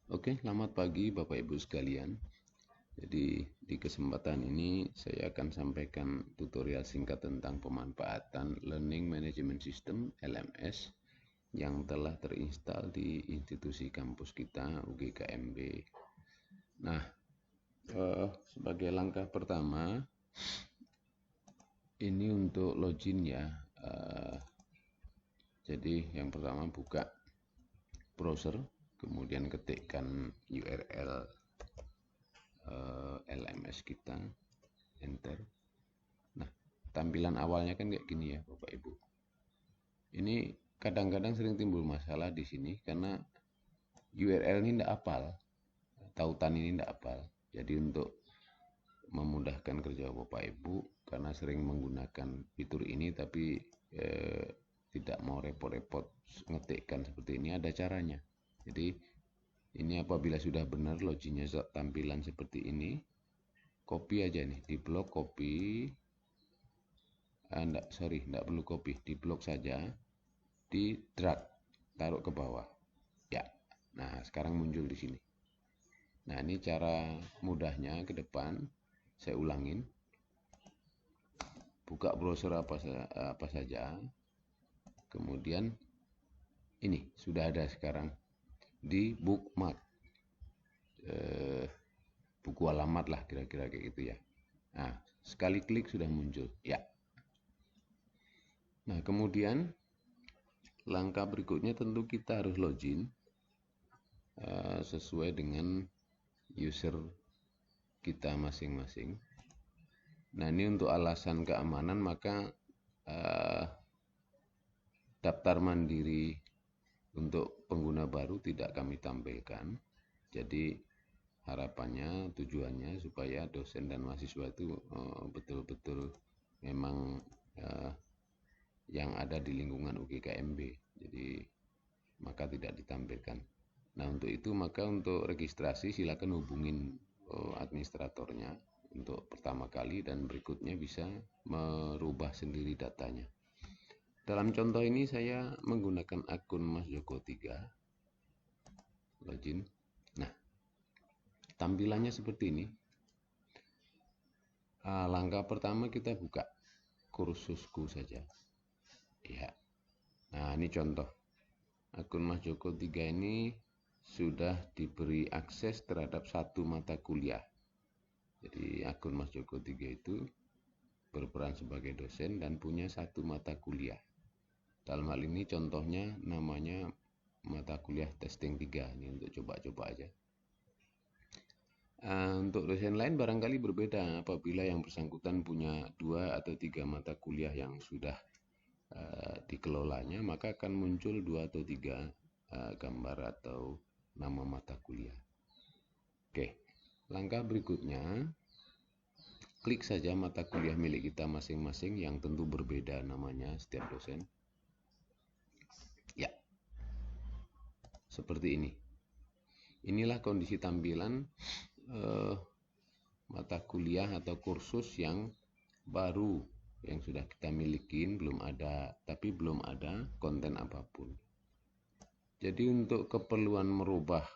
Oke, selamat pagi Bapak Ibu sekalian. Jadi di kesempatan ini saya akan sampaikan tutorial singkat tentang pemanfaatan Learning Management System (LMS) yang telah terinstal di institusi kampus kita UGKMB. Nah, sebagai langkah pertama ini untuk login ya. Jadi yang pertama buka browser, kemudian ketikkan URL LMS kita, enter. Nah, tampilan awalnya kan kayak gini ya Bapak Ibu. Ini kadang-kadang sering timbul masalah di sini karena URL ini tidak hafal, tautan ini tidak hafal. Jadi untuk memudahkan kerja Bapak Ibu, karena sering menggunakan fitur ini tapi tidak mau repot-repot ngetikkan seperti ini, ada caranya. Jadi ini apabila sudah benar loginnya tampilan seperti ini, copy aja nih, di blok copy, enggak perlu copy, di blok saja, di drag, taruh ke bawah. Ya, nah sekarang muncul di sini. Nah ini cara mudahnya ke depan, saya ulangin. Buka browser apa saja, kemudian ini sudah ada sekarang di bookmark, buku alamat lah kira-kira kayak gitu ya. Nah sekali klik sudah muncul ya. Nah kemudian langkah berikutnya tentu kita harus login sesuai dengan user kita masing-masing. Nah ini untuk alasan keamanan maka daftar mandiri untuk pengguna baru tidak kami tampilkan. Jadi harapannya, tujuannya supaya dosen dan mahasiswa itu betul-betul memang yang ada di lingkungan UGKMB. Jadi maka tidak ditampilkan. Nah untuk itu maka untuk registrasi silakan hubungin administratornya untuk pertama kali dan berikutnya bisa merubah sendiri datanya. Dalam contoh ini saya menggunakan akun Mas Joko 3, login. Nah tampilannya seperti ini. Langkah pertama kita buka kursusku saja ya. Nah ini contoh akun Mas Joko 3 ini sudah diberi akses terhadap satu mata kuliah. Jadi akun Mas Joko 3 itu berperan sebagai dosen dan punya satu mata kuliah. Dalam hal ini contohnya namanya mata kuliah testing 3, ini untuk coba-coba aja. Untuk dosen lain barangkali berbeda apabila yang bersangkutan punya 2 atau 3 mata kuliah yang sudah dikelolanya, maka akan muncul 2 atau 3 gambar atau nama mata kuliah. Oke, langkah berikutnya klik saja mata kuliah milik kita masing-masing yang tentu berbeda namanya setiap dosen. Ya, seperti ini. Inilah kondisi tampilan mata kuliah atau kursus yang baru yang sudah kita miliki, belum ada, tapi belum ada konten apapun. Jadi untuk keperluan merubah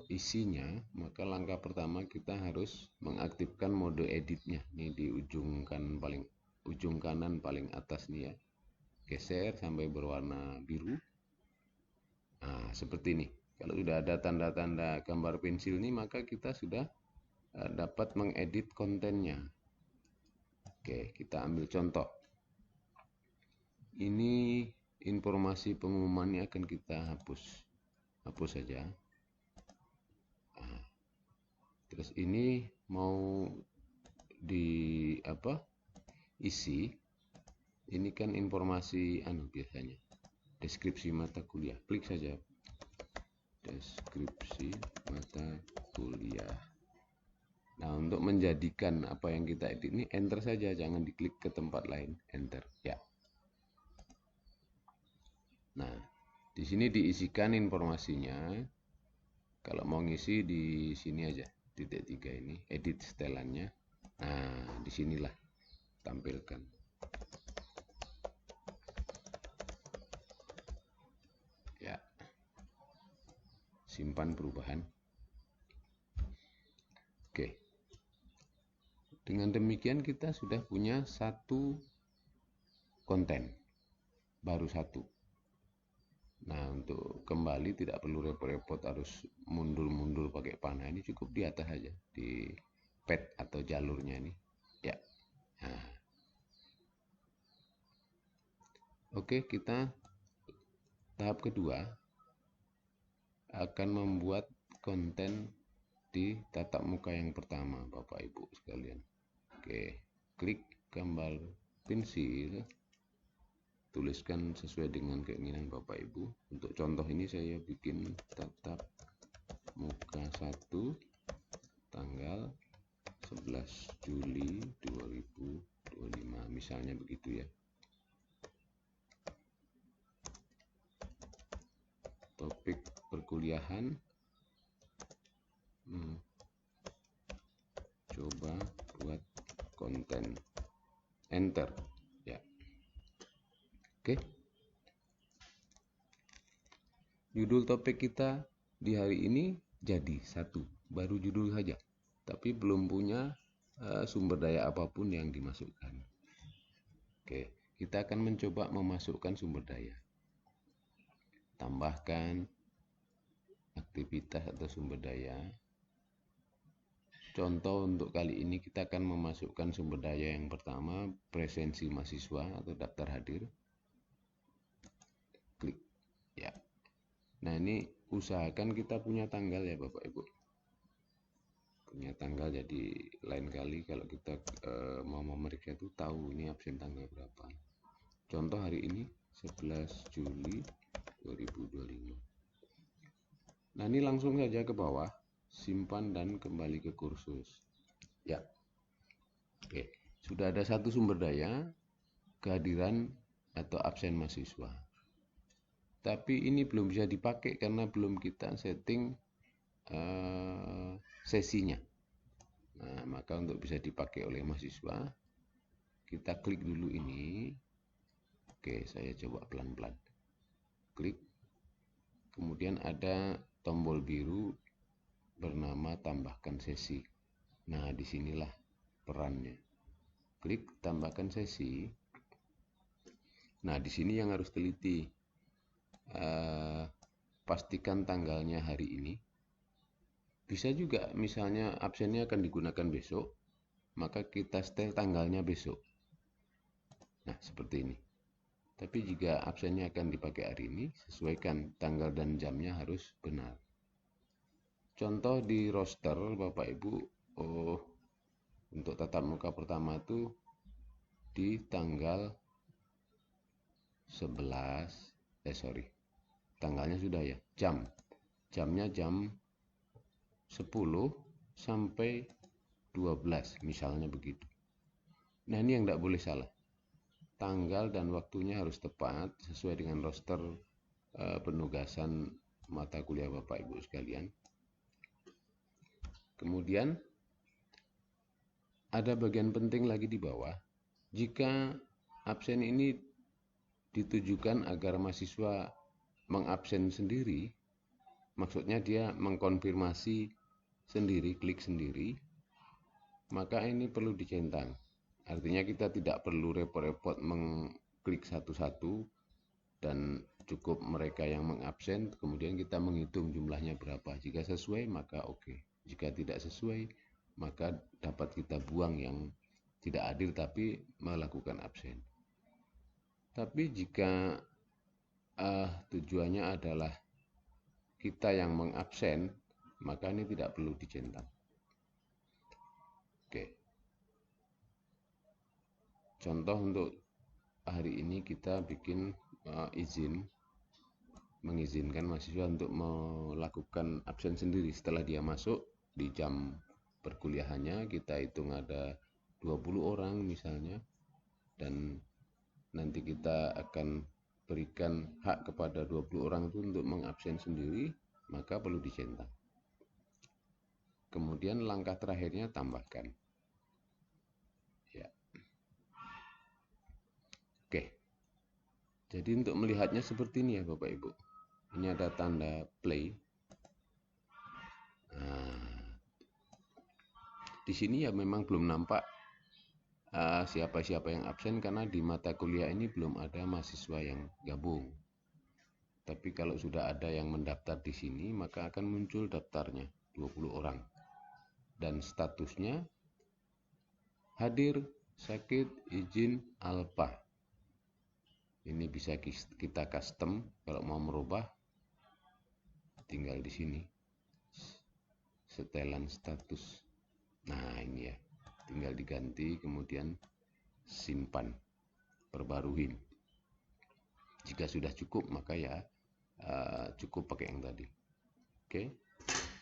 isinya, maka langkah pertama kita harus mengaktifkan mode editnya. Ini di ujung kanan paling atas nih ya. Geser sampai berwarna biru. Nah, seperti ini. Kalau sudah ada tanda-tanda gambar pensil ini, maka kita sudah dapat mengedit kontennya. Oke, kita ambil contoh. Ini informasi pengumumannya akan kita hapus. Hapus saja. Nah, terus ini mau isi. Ini kan informasi biasanya. Deskripsi mata kuliah. Klik saja. Deskripsi mata kuliah. Nah, untuk menjadikan apa yang kita edit ini, enter saja, jangan diklik ke tempat lain, enter, ya. Nah, di sini diisikan informasinya. Kalau mau ngisi di sini aja, titik 3 ini, edit setelannya. Nah, disinilah tampilkan. Ya. simpan perubahan. Oke. Dengan demikian kita sudah punya satu konten, baru satu. Nah, untuk kembali tidak perlu repot-repot harus mundur-mundur pakai panah. Ini cukup di atas aja, di pad atau jalurnya ini. Ya. Nah. Oke, kita tahap kedua akan membuat konten di tatap muka yang pertama, Bapak Ibu sekalian. Oke, klik gambar pensil, tuliskan sesuai dengan keinginan Bapak Ibu. Untuk contoh ini saya bikin tatap muka 1 tanggal 11 Juli 2025, misalnya begitu ya. Topik perkuliahan, coba buat konten, enter ya. Oke, judul topik kita di hari ini jadi satu, baru judul saja, tapi belum punya sumber daya apapun yang dimasukkan. Oke, kita akan mencoba memasukkan sumber daya, tambahkan aktivitas atau sumber daya. Contoh untuk kali ini kita akan memasukkan sumber daya yang pertama, presensi mahasiswa atau daftar hadir. Klik ya. Nah, ini usahakan kita punya tanggal ya Bapak Ibu. Punya tanggal, jadi lain kali kalau kita mau memeriksa itu tahu ini absen tanggal berapa. Contoh hari ini 11 Juli 2025. Nah, ini langsung saja ke bawah, simpan dan kembali ke kursus. Ya. Oke, sudah ada satu sumber daya, kehadiran atau absen mahasiswa. Tapi ini belum bisa dipakai karena belum kita setting sesinya. Nah, maka untuk bisa dipakai oleh mahasiswa, kita klik dulu ini. Oke, saya coba pelan-pelan. Klik. Kemudian ada tombol biru bernama tambahkan sesi. Nah, disinilah perannya. Klik tambahkan sesi. Nah, di sini yang harus teliti. Pastikan tanggalnya hari ini. Bisa juga misalnya absennya akan digunakan besok, maka kita setel tanggalnya besok. Nah, seperti ini. Tapi jika absennya akan dipakai hari ini, sesuaikan tanggal dan jamnya harus benar. Contoh di roster Bapak Ibu, untuk tatap muka pertama itu di tanggal 11, tanggalnya sudah ya, jamnya jam 10 sampai 12 misalnya begitu. Nah, ini yang tidak boleh salah. Tanggal dan waktunya harus tepat sesuai dengan roster penugasan mata kuliah Bapak Ibu sekalian. Kemudian ada bagian penting lagi di bawah. Jika absen ini ditujukan agar mahasiswa mengabsen sendiri, maksudnya dia mengkonfirmasi sendiri, klik sendiri, maka ini perlu dicentang. Artinya kita tidak perlu repot-repot mengklik satu-satu dan cukup mereka yang mengabsen, kemudian kita menghitung jumlahnya berapa. Jika sesuai maka oke. Jika tidak sesuai maka dapat kita buang yang tidak hadir tapi melakukan absen. Tapi jika tujuannya adalah kita yang mengabsen, maka ini tidak perlu dicentang. Oke. Contoh untuk hari ini kita bikin mengizinkan mahasiswa untuk melakukan absen sendiri setelah dia masuk di jam perkuliahannya. Kita hitung ada 20 orang misalnya, dan nanti kita akan berikan hak kepada 20 orang itu untuk mengabsen sendiri, maka perlu dicentang. Kemudian langkah terakhirnya tambahkan. Ya. Oke. Jadi untuk melihatnya seperti ini ya Bapak Ibu. Ini ada tanda play. di sini ya memang belum nampak siapa-siapa yang absen karena di mata kuliah ini belum ada mahasiswa yang gabung. Tapi kalau sudah ada yang mendaftar di sini, maka akan muncul daftarnya 20 orang. Dan statusnya hadir, sakit, izin, alpha. Ini bisa kita custom kalau mau merubah, tinggal di sini. Setelan status. Nah, ini ya. Tinggal diganti, kemudian simpan, perbaruin. Jika sudah cukup, maka ya cukup pakai yang tadi. Oke.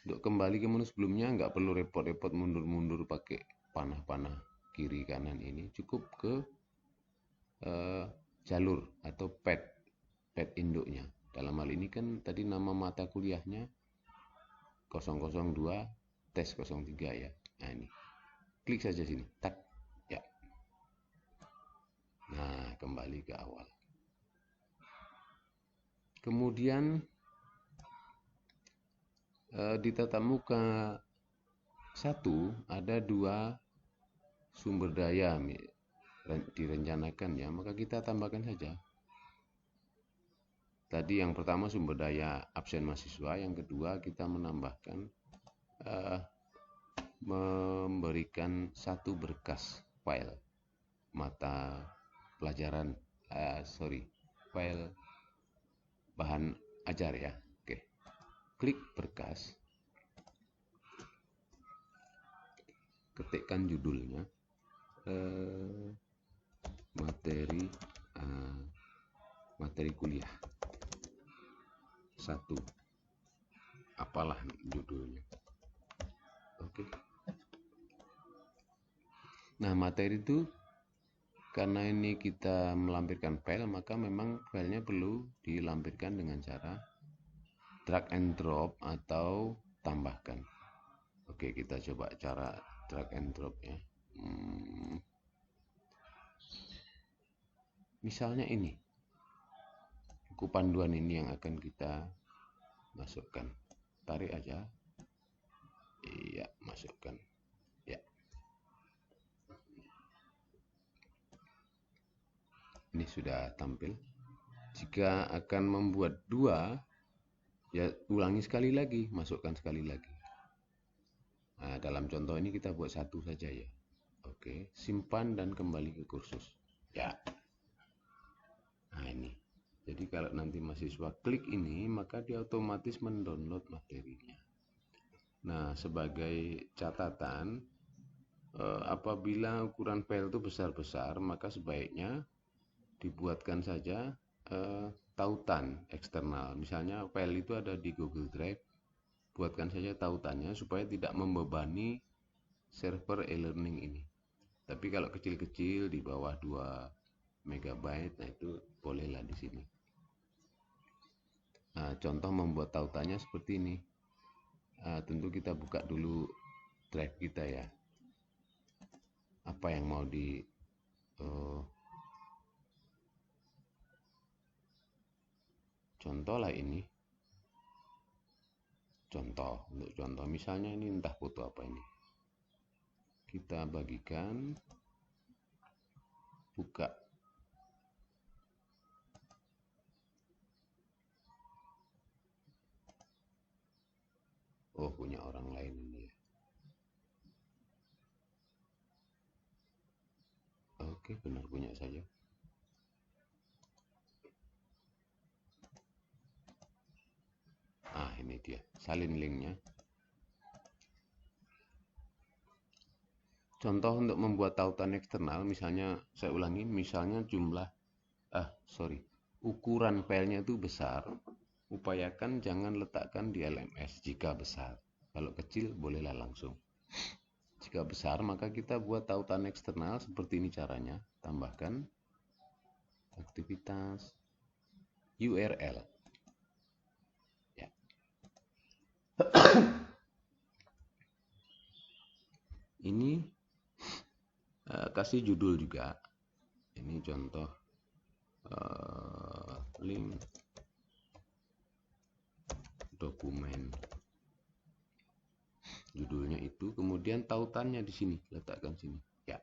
Untuk kembali ke menu sebelumnya, nggak perlu repot-repot mundur-mundur pakai panah-panah kiri kanan ini. Cukup ke jalur atau pad induknya. Dalam hal ini kan tadi nama mata kuliahnya 002 tes 03 ya. Nah ini. Klik saja sini. Tak. Ya. Nah, kembali ke awal. Kemudian di tatap muka 1 ada 2 sumber daya direncanakan ya, maka kita tambahkan saja. Tadi yang pertama sumber daya absen mahasiswa, yang kedua kita menambahkan memberikan 1 berkas file mata pelajaran, file bahan ajar ya. Oke. Klik berkas, ketikkan judulnya materi kuliah 1, apalah judulnya. Oke. Nah, materi itu karena ini kita melampirkan file, maka memang filenya perlu dilampirkan dengan cara drag and drop atau tambahkan. Oke, kita coba cara drag and drop ya. Misalnya ini buku panduan ini yang akan kita masukkan. Tarik aja. Iya, masukkan. Ya. Ini sudah tampil. Jika akan membuat 2, ya ulangi sekali lagi, masukkan sekali lagi. Nah, dalam contoh ini kita buat 1 saja ya. Oke, simpan dan kembali ke kursus. Ya. Nah, ini. Jadi kalau nanti mahasiswa klik ini, maka dia otomatis mendownload materinya. Nah, sebagai catatan, apabila ukuran file itu besar-besar, maka sebaiknya dibuatkan saja tautan eksternal. Misalnya file itu ada di Google Drive, buatkan saja tautannya supaya tidak membebani server e-learning ini. Tapi kalau kecil-kecil di bawah 2 MB, nah itu bolehlah di sini. Nah, contoh membuat tautannya seperti ini. Tentu kita buka dulu drive kita ya. Apa yang mau di contoh lah ini. Contoh, untuk contoh misalnya ini entah foto apa ini. Kita bagikan, buka. Oh, punya orang lain ini ya. Oke, benar punya saja. Ini dia, salin linknya. Contoh untuk membuat tautan eksternal, misalnya saya ulangi, misalnya ukuran filenya itu besar, upayakan jangan letakkan di LMS jika besar. Kalau kecil bolehlah langsung. Jika besar, maka kita buat tautan eksternal seperti ini caranya. Tambahkan aktivitas URL. Ya. Ini kasih judul juga. Ini contoh link dokumen judulnya itu, kemudian tautannya di sini, letakkan sini. Ya.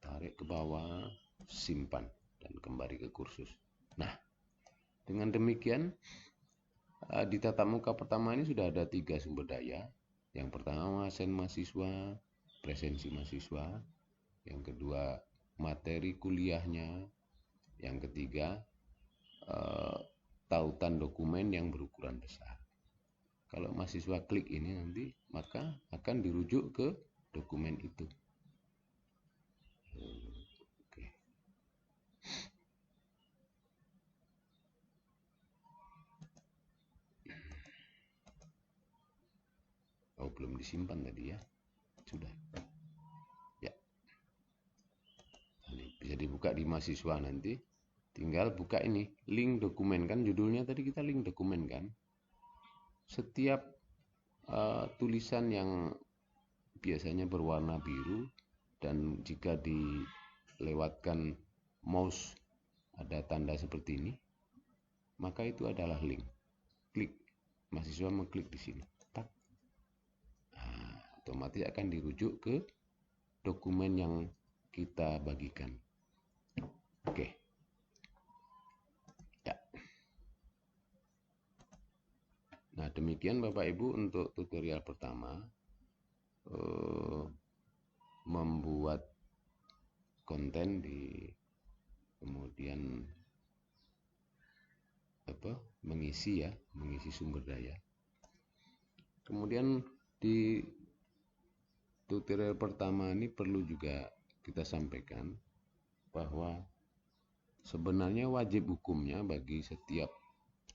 Tarik ke bawah, simpan dan kembali ke kursus. Nah, dengan demikian di tatap muka pertama ini sudah ada 3 sumber daya. Yang pertama absen mahasiswa, presensi mahasiswa. Yang kedua materi kuliahnya. Yang ketiga tautan dokumen yang berukuran besar. Kalau mahasiswa klik ini nanti, maka akan dirujuk ke dokumen itu. Oke. Oh, belum disimpan tadi ya. Sudah. Ya. Ini bisa dibuka di mahasiswa nanti. Tinggal buka ini, link dokumen kan, judulnya tadi kita link dokumen kan. Setiap tulisan yang biasanya berwarna biru dan jika dilewatkan mouse ada tanda seperti ini, maka itu adalah link. Klik, mahasiswa mengklik di sini. Tak. Nah, otomatis akan dirujuk ke dokumen yang kita bagikan. Oke. Ya. Nah, demikian Bapak Ibu untuk tutorial pertama. Membuat konten kemudian mengisi sumber daya. Kemudian di tutorial pertama ini perlu juga kita sampaikan bahwa sebenarnya wajib hukumnya bagi setiap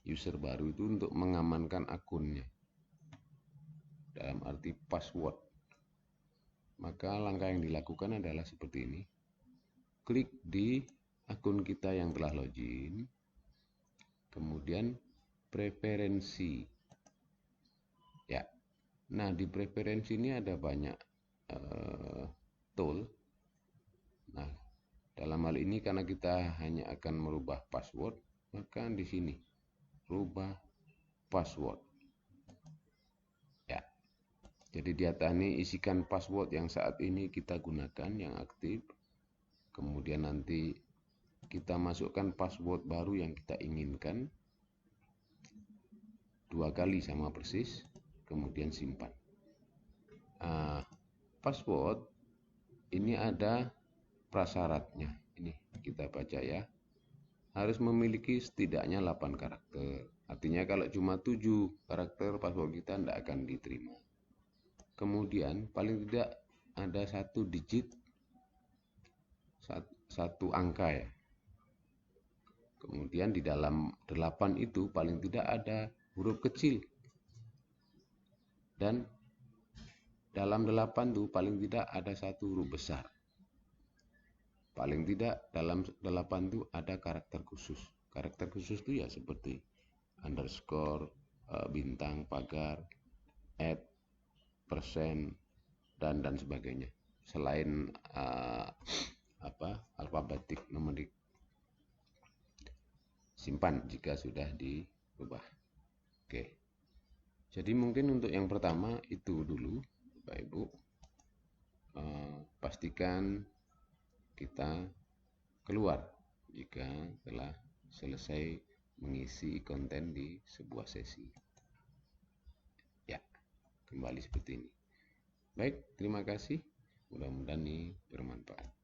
user baru itu untuk mengamankan akunnya, dalam arti password. Maka langkah yang dilakukan adalah seperti ini. Klik di akun kita yang telah login, kemudian preferensi. Ya. Nah, di preferensi ini ada banyak tool. Nah, dalam hal ini karena kita hanya akan merubah password, maka di sini rubah password. Ya. Jadi di atas ini isikan password yang saat ini kita gunakan yang aktif. Kemudian nanti kita masukkan password baru yang kita inginkan. 2 kali sama persis. Kemudian simpan. Password ini ada prasyaratnya. Ini kita baca ya. Harus memiliki setidaknya 8 karakter. Artinya kalau cuma 7 karakter password kita tidak akan diterima. Kemudian paling tidak ada 1 digit, 1 angka ya. Kemudian di dalam 8 itu paling tidak ada huruf kecil. Dan dalam 8 itu paling tidak ada 1 huruf besar. Paling tidak dalam 8 itu ada karakter khusus. Karakter khusus itu ya seperti underscore, bintang, pagar, @ persen, dan sebagainya. Selain alfabetik numerik. Simpan jika sudah dirubah. Oke. Jadi mungkin untuk yang pertama itu dulu, Bapak Ibu. Pastikan kita keluar jika telah selesai mengisi konten di sebuah sesi. Ya, kembali seperti ini. Baik, terima kasih. Mudah-mudahan ini bermanfaat.